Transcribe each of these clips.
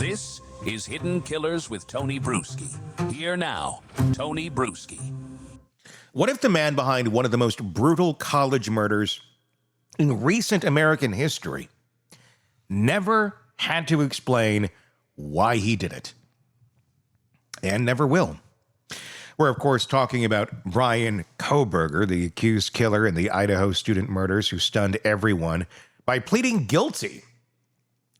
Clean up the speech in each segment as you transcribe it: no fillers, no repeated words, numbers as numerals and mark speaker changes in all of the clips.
Speaker 1: This is Hidden Killers with Tony Bruschi. Here now, Tony Bruschi.
Speaker 2: What if the man behind one of the most brutal college murders in recent American history never had to explain why he did it? And never will. We're, of course, talking about Bryan Kohberger, the accused killer in the Idaho student murders who stunned everyone by pleading guilty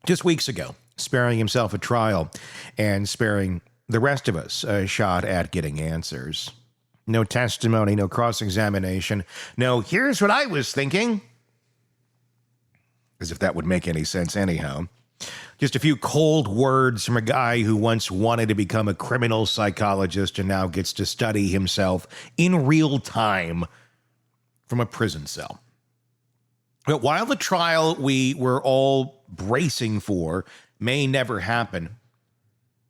Speaker 2: just weeks ago, sparing himself a trial and sparing the rest of us a shot at getting answers. No testimony, no cross-examination, no, here's what I was thinking. As if that would make any sense anyhow. Just a few cold words from a guy who once wanted to become a criminal psychologist and now gets to study himself in real time from a prison cell. But while the trial we were all bracing for may never happen,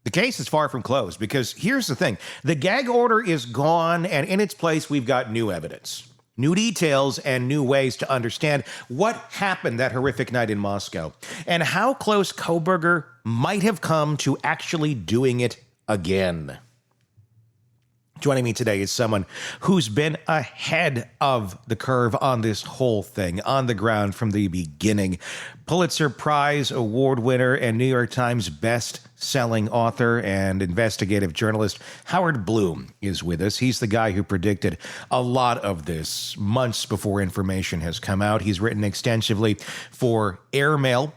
Speaker 2: the case is far from closed, because here's the thing. The gag order is gone, and in its place, we've got new evidence, new details, and new ways to understand what happened that horrific night in Moscow, and how close Kohberger might have come to actually doing it again. Joining me today is someone who's been ahead of the curve on this whole thing, on the ground from the beginning. Pulitzer Prize award winner and New York Times best-selling author and investigative journalist Howard Blum is with us. He's the guy who predicted a lot of this months before information has come out. He's written extensively for Airmail,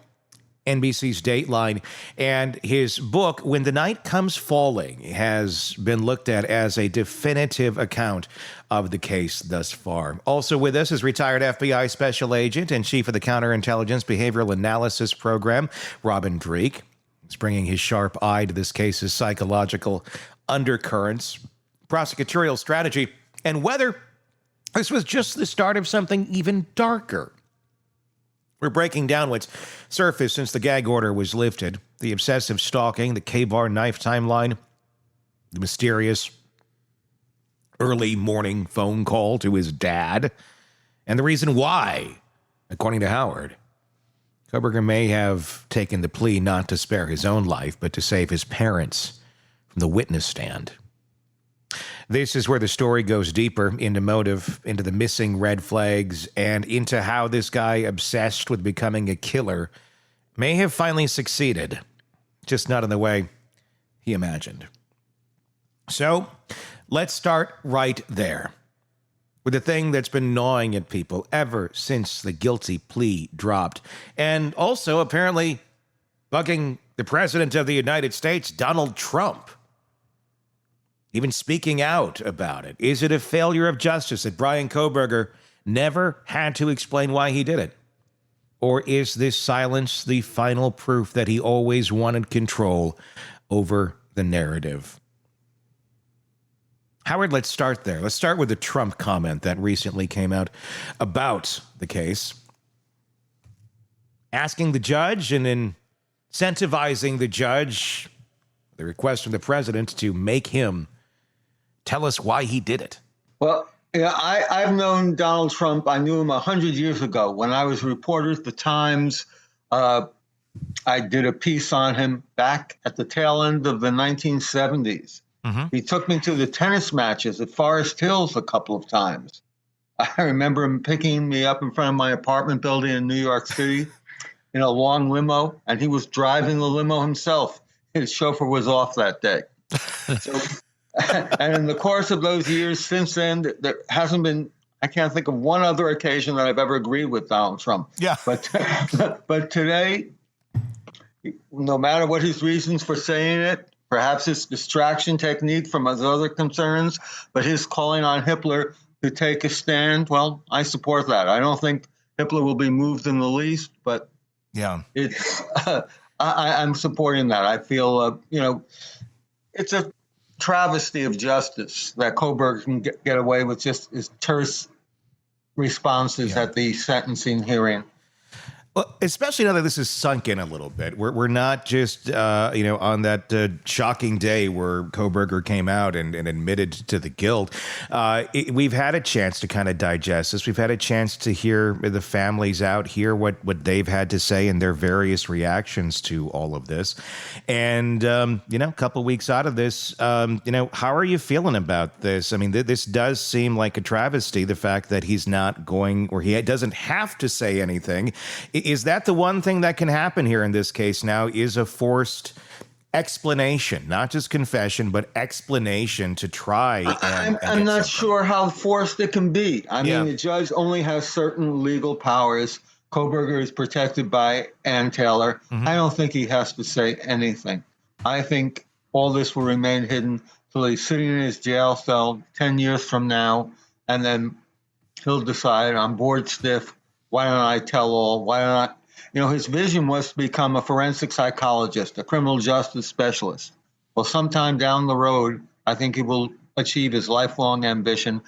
Speaker 2: NBC's Dateline, and his book, When the Night Comes Falling, has been looked at as a definitive account of the case thus far. Also with us is retired FBI special agent and chief of the Counterintelligence Behavioral Analysis Program, Robin Dreeke. He's bringing his sharp eye to this case's psychological undercurrents, prosecutorial strategy, and whether this was just the start of something even darker. We're breaking down what's surfaced since the gag order was lifted, the obsessive stalking, the K-Bar knife timeline, the mysterious early morning phone call to his dad, and the reason why, according to Howard, Kohberger may have taken the plea not to spare his own life, but to save his parents from the witness stand. This is where the story goes deeper into motive, into the missing red flags, and into how this guy obsessed with becoming a killer may have finally succeeded, just not in the way he imagined. So, let's start right there, with the thing that's been gnawing at people ever since the guilty plea dropped, and also apparently bugging the President of the United States, Donald Trump. Even speaking out about it. Is it a failure of justice that Bryan Kohberger never had to explain why he did it? Or is this silence the final proof that he always wanted control over the narrative? Howard, let's start there. Let's start with the Trump comment that recently came out about the case, asking the judge and incentivizing the judge, the request from the president, to make him tell us why he did it.
Speaker 3: Well, yeah, I've known Donald Trump. I knew him 100 years ago when I was a reporter at the Times. I did a piece on him back at the tail end of the 1970s. Mm-hmm. He took me to the tennis matches at Forest Hills a couple of times. I remember him picking me up in front of my apartment building in New York City in a long limo, and he was driving the limo himself. His chauffeur was off that day. So, and in the course of those years since then, there hasn't been, I can't think of one other occasion that I've ever agreed with Donald Trump.
Speaker 2: Yeah.
Speaker 3: But today, no matter what his reasons for saying it, perhaps his distraction technique from his other concerns, but his calling on Hitler to take a stand, well, I support that. I don't think Hitler will be moved in the least, but yeah, it's I'm supporting that. I feel, it's a travesty of justice that Kohberger can get away with just his terse responses at the sentencing hearing.
Speaker 2: Well, especially now that this is sunk in a little bit. We're not just, on that shocking day where Kohberger came out and admitted to the guilt. We've had a chance to kind of digest this. We've had a chance to hear the families out, hear what they've had to say and their various reactions to all of this. And, a couple weeks out of this, how are you feeling about this? I mean, this does seem like a travesty, the fact that he's not going, or he doesn't have to say anything. Is that the one thing that can happen here in this case now, is a forced explanation, not just confession, but explanation to try and
Speaker 3: I'm not sure how forced it can be. I mean, the judge only has certain legal powers. Kohberger is protected by Ann Taylor. Mm-hmm. I don't think he has to say anything. I think all this will remain hidden till he's sitting in his jail cell 10 years from now, and then he'll decide, I'm bored stiff. Why don't I tell all? Why don't I? His vision was to become a forensic psychologist, a criminal justice specialist. Well, sometime down the road, I think he will achieve his lifelong ambition.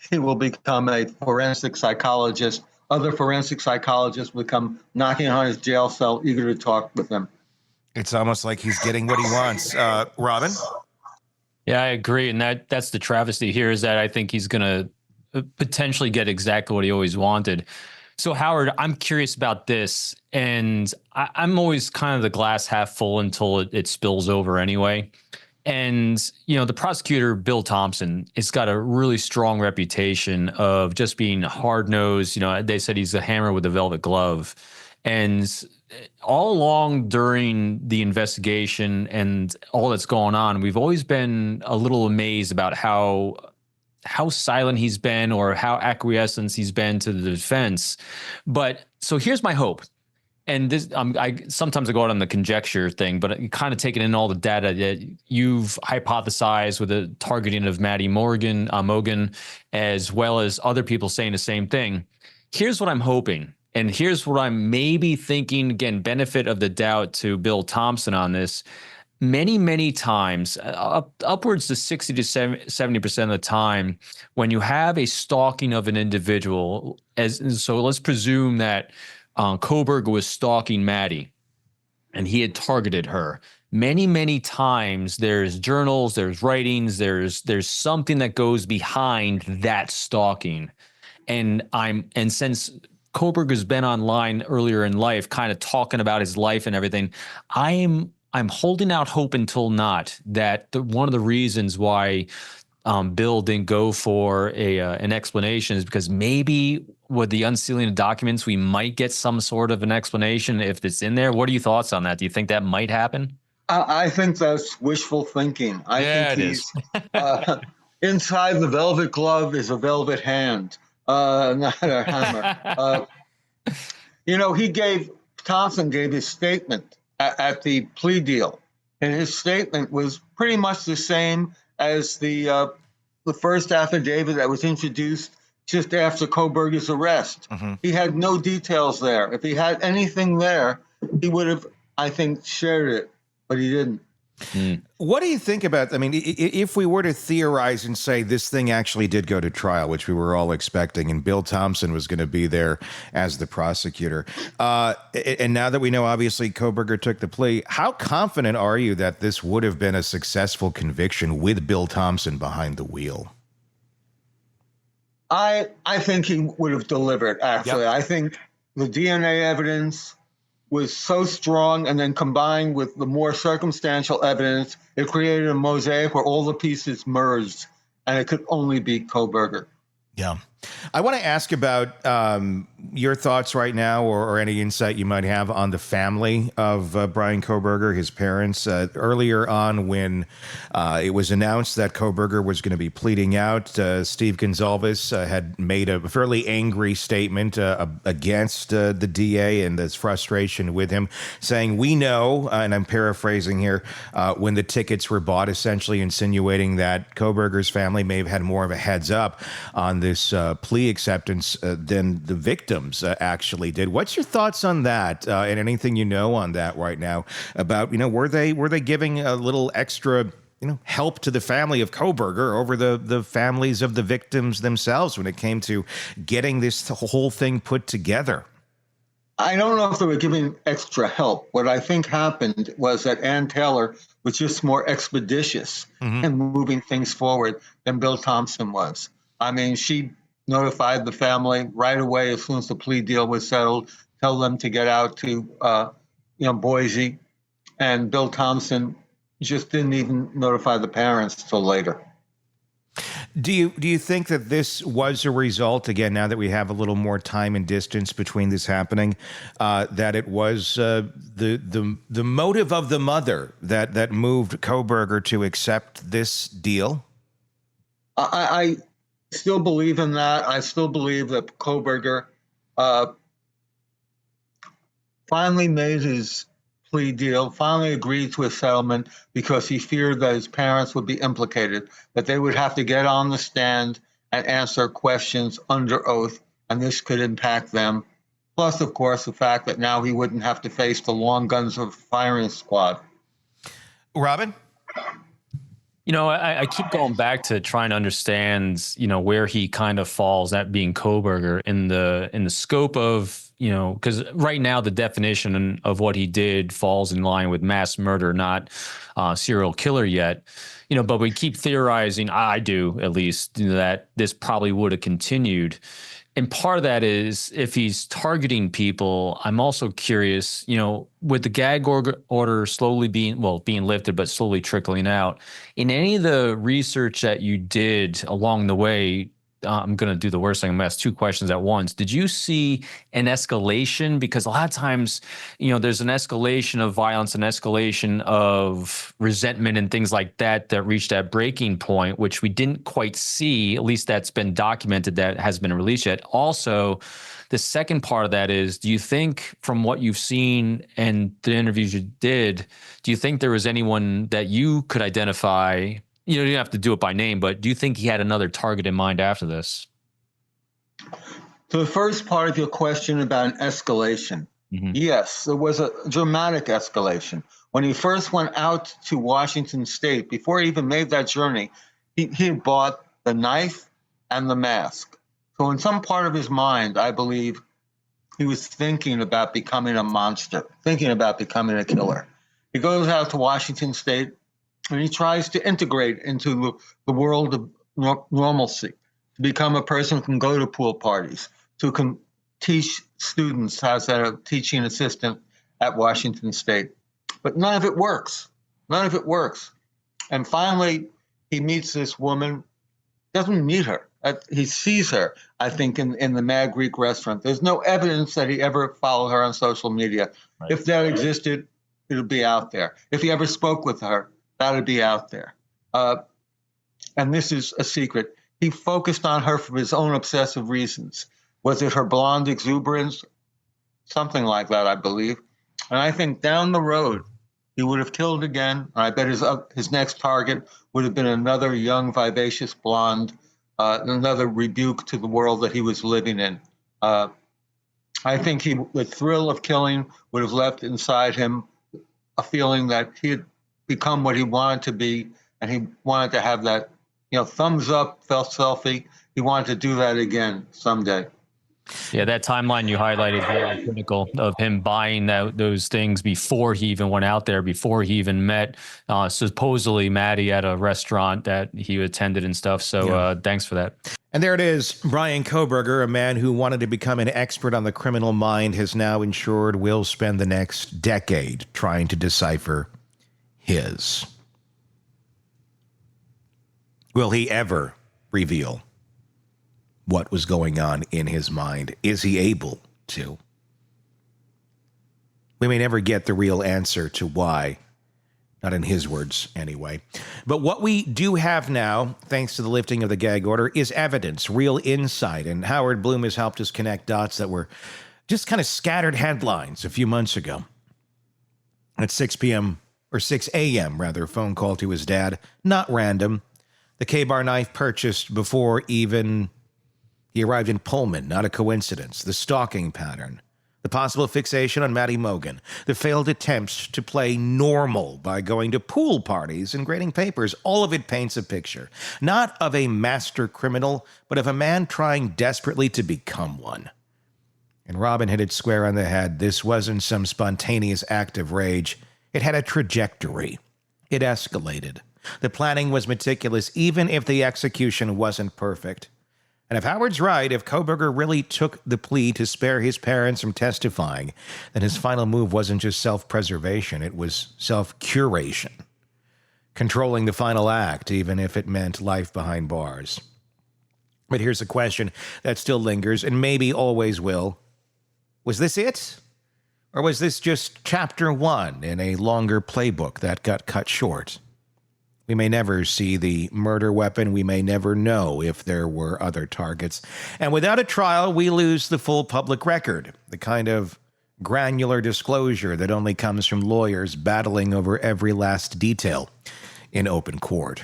Speaker 3: He will become a forensic psychologist. Other forensic psychologists will come knocking on his jail cell, eager to talk with him.
Speaker 2: It's almost like he's getting what he wants. Robin?
Speaker 4: Yeah, I agree. And that's the travesty here, is that I think he's going to potentially get exactly what he always wanted. So, Howard, I'm curious about this, and I'm always kind of the glass half full until it spills over anyway. And, the prosecutor, Bill Thompson, has got a really strong reputation of just being hard-nosed. They said he's a hammer with a velvet glove. And all along during the investigation and all that's going on, we've always been a little amazed about how silent he's been or how acquiescent he's been to the defense. But so here's my hope. And this, sometimes I go out on the conjecture thing, but kind of taking in all the data that you've hypothesized with the targeting of Maddie Mogan, as well as other people saying the same thing. Here's what I'm hoping. And here's what I'm maybe thinking, again, benefit of the doubt to Bill Thompson on this. Many, many times, upwards to 60 to 70% of the time, when you have a stalking of an individual, so let's presume that Kohberger was stalking Maddie and he had targeted her. Many, many times there's journals, there's writings, there's something that goes behind that stalking. And since Kohberger's been online earlier in life, kind of talking about his life and everything, I'm holding out hope until not that one of the reasons why Bill didn't go for an explanation is because maybe with the unsealing of documents, we might get some sort of an explanation if it's in there. What are your thoughts on that? Do you think that might happen?
Speaker 3: I think that's wishful thinking. I think he's inside the velvet glove is a velvet hand, not a hammer. Thompson gave his statement at the plea deal, and his statement was pretty much the same as the first affidavit that was introduced just after Kohberger's arrest. Mm-hmm. He had no details there. If he had anything there, he would have, I think, shared it, but he didn't.
Speaker 2: What do you think about, if we were to theorize and say this thing actually did go to trial, which we were all expecting, and Bill Thompson was going to be there as the prosecutor, and now that we know, obviously, Kohberger took the plea, how confident are you that this would have been a successful conviction with Bill Thompson behind the wheel?
Speaker 3: I think he would have delivered, actually. Yep. I think the DNA evidence was so strong, and then combined with the more circumstantial evidence, it created a mosaic where all the pieces merged, and it could only be Kohberger.
Speaker 2: Yeah. I want to ask about your thoughts right now, or any insight you might have on the family of Bryan Kohberger, his parents. Earlier on, when it was announced that Kohberger was going to be pleading out, Steve Gonsalves had made a fairly angry statement against the DA and his frustration with him, saying, we know, and I'm paraphrasing here, when the tickets were bought, essentially insinuating that Kohberger's family may have had more of a heads up on this plea acceptance than the victims actually did. What's your thoughts on that, and anything you know on that right now about, were they giving a little extra help to the family of Kohberger over the families of the victims themselves when it came to getting this whole thing put together?
Speaker 3: I think I don't know if they were giving extra help. What I think happened was that Ann Taylor was just more expeditious in moving things forward than Bill Thompson was. I mean, she notified the family right away as soon as the plea deal was settled, tell them to get out to, Boise, and Bill Thompson just didn't even notify the parents till later.
Speaker 2: Do you think that this was a result, again, now that we have a little more time and distance between this happening, that it was the motive of the mother that moved Kohberger to accept this deal?
Speaker 3: I still believe in that. I still believe that Kohberger finally made his plea deal, finally agreed to a settlement because he feared that his parents would be implicated, that they would have to get on the stand and answer questions under oath, and this could impact them. Plus, of course, the fact that now he wouldn't have to face the long guns of firing squad.
Speaker 2: Robin?
Speaker 4: I keep going back to trying to understand, where he kind of falls, that being Kohberger in the scope of, because right now the definition of what he did falls in line with mass murder, not serial killer yet. But we keep theorizing, I do at least, that this probably would have continued. And part of that is if he's targeting people, I'm also curious, with the gag order slowly being lifted, but slowly trickling out, in any of the research that you did along the way, I'm going to do the worst thing. I'm going to ask two questions at once. Did you see an escalation? Because a lot of times, there's an escalation of violence, an escalation of resentment and things like that reached that breaking point, which we didn't quite see. At least that's been documented, that has been released yet. Also, the second part of that is, do you think from what you've seen and the interviews you did, do you think there was anyone that you could identify? You don't have to do it by name, but do you think he had another target in mind after this?
Speaker 3: To the first part of your question about an escalation, yes, there was a dramatic escalation. When he first went out to Washington State, before he even made that journey, he had bought the knife and the mask. So in some part of his mind, I believe he was thinking about becoming a monster, thinking about becoming a killer. He goes out to Washington State, and he tries to integrate into the world of normalcy, to become a person who can go to pool parties, who can teach students as a teaching assistant at Washington State. But none of it works. None of it works. And finally, he meets this woman, doesn't meet her. He sees her, I think, in the Mad Greek restaurant. There's no evidence that he ever followed her on social media. Right. If that existed, it would be out there. If he ever spoke with her, that would be out there. And this is a secret. He focused on her for his own obsessive reasons. Was it her blonde exuberance? Something like that, I believe. And I think down the road, he would have killed again. And I bet his next target would have been another young, vivacious blonde, another rebuke to the world that he was living in. I think the thrill of killing would have left inside him a feeling that he had become what he wanted to be, and he wanted to have that, thumbs up, selfie. He wanted to do that again someday.
Speaker 4: Yeah, that timeline you highlighted is very critical of him buying those things before he even went out there, before he even met supposedly Maddie at a restaurant that he attended and stuff. So thanks for that.
Speaker 2: And there it is. Bryan Kohberger, a man who wanted to become an expert on the criminal mind, has now ensured will spend the next decade trying to decipher his. Will he ever reveal what was going on in his mind? Is he able to? We may never get the real answer to why. Not in his words, anyway. But what we do have now, thanks to the lifting of the gag order, is evidence, real insight. And Howard Blum has helped us connect dots that were just kind of scattered headlines a few months ago. At 6 p.m., or 6 a.m., rather, a phone call to his dad. Not random. The K-bar knife purchased before even he arrived in Pullman, not a coincidence. The stalking pattern. The possible fixation on Maddie Mogan. The failed attempts to play normal by going to pool parties and grading papers. All of it paints a picture. Not of a master criminal, but of a man trying desperately to become one. And Robin hit it square on the head. This wasn't some spontaneous act of rage. It had a trajectory. It escalated. The planning was meticulous, even if the execution wasn't perfect. And if Howard's right, if Kohberger really took the plea to spare his parents from testifying, then his final move wasn't just self-preservation, it was self-curation. Controlling the final act, even if it meant life behind bars. But here's a question that still lingers, and maybe always will. Was this it? Or was this just chapter 1 in a longer playbook that got cut short? We may never see the murder weapon. We may never know if there were other targets. And without a trial, we lose the full public record, the kind of granular disclosure that only comes from lawyers battling over every last detail in open court.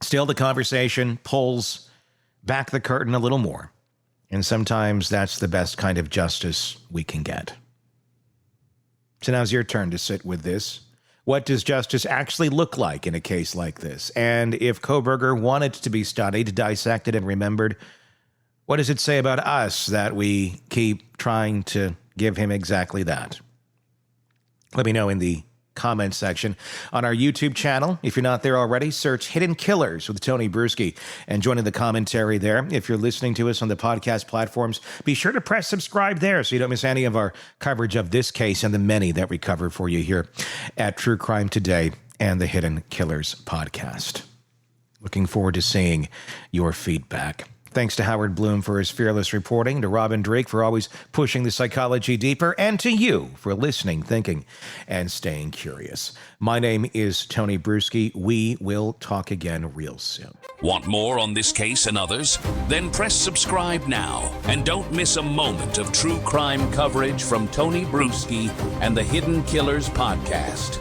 Speaker 2: Still, the conversation pulls back the curtain a little more. And sometimes that's the best kind of justice we can get. So now's your turn to sit with this. What does justice actually look like in a case like this? And if Kohberger wanted to be studied, dissected, and remembered, what does it say about us that we keep trying to give him exactly that? Let me know in the comments section on our YouTube channel. If you're not there already, search Hidden Killers with Tony Bruschi and join in the commentary there. If you're listening to us on the podcast platforms, be sure to press subscribe there so you don't miss any of our coverage of this case and the many that we cover for you here at True Crime Today and the Hidden Killers podcast. Looking forward to seeing your feedback. Thanks to Howard Blum for his fearless reporting, to Robin Dreeke for always pushing the psychology deeper, and to you for listening, thinking, and staying curious. My name is Tony Bruschi. We will talk again real soon.
Speaker 1: Want more on this case and others? Then press subscribe now and don't miss a moment of true crime coverage from Tony Bruschi and the Hidden Killers podcast.